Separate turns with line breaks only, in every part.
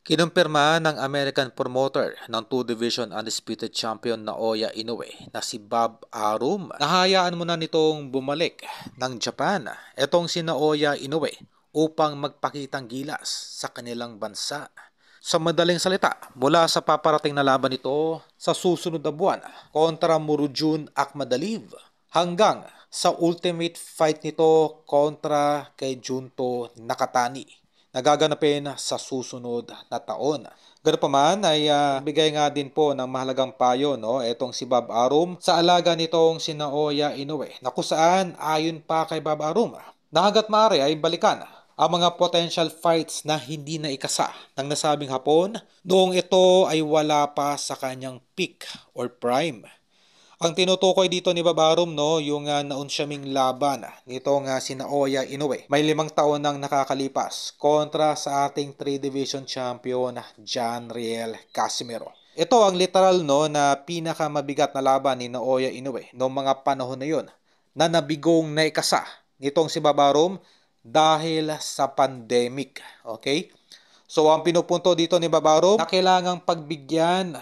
Kinumpirma ng American promoter ng two-division undisputed champion Naoya Inoue na si Bob Arum. Nahayaan mo na nitong bumalik ng Japan etong si Naoya Inoue upang magpakitang gilas sa kanilang bansa. Sa madaling salita, mula sa paparating na laban nito sa susunod na buwan kontra Murodjun Akhmadaliev hanggang sa ultimate fight nito kontra kay Junto Nakatani na gaganapin sa susunod na taon. Ganun pa man ay bigay nga din po ng mahalagang payo etong si Bob Arum sa alaga nitong si Naoya Inoue na kung saan ayon pa kay Bob Arum na hangga't maaari ay balikan ang mga potential fights na hindi na ikasa ng nasabing Hapon noong ito ay wala pa sa kanyang peak or prime. Ang tinutukoy dito ni Babarum yung naunsyaming laban nitong si Naoya Inoue. May 5 taon nang nakakalipas kontra sa ating 3-division champion John Riel Casimero. Ito ang literal na pinakamabigat na laban ni Naoya Inoue noong mga panahon na yon na nabigong naikasa nitong si Babarum dahil sa pandemic. Okay? So ang pinupunto dito ni Babarum na kailangang pagbigyan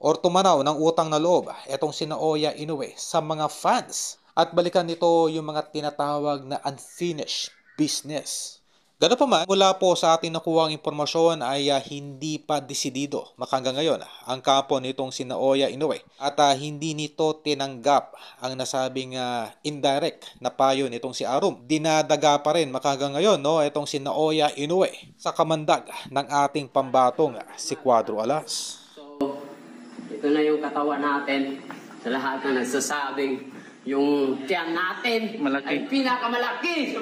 or tumanaw ng utang na loob etong si Naoya Inoue sa mga fans at balikan nito yung mga tinatawag na unfinished business. Gano'n pa man, mula po sa ating nakuhang impormasyon ay hindi pa desidido hanggang ngayon ang kampo nitong si Naoya Inoue at hindi nito tinanggap ang nasabing indirect na payo nitong si Arum. Dinadaga pa rin hanggang ngayon itong si Naoya Inoue sa kamandag ng ating pambatong si Cuadro Alas.
Ito na yung katawan natin sa lahat na nagsasabing yung tiyan natin ay pinakamalaki.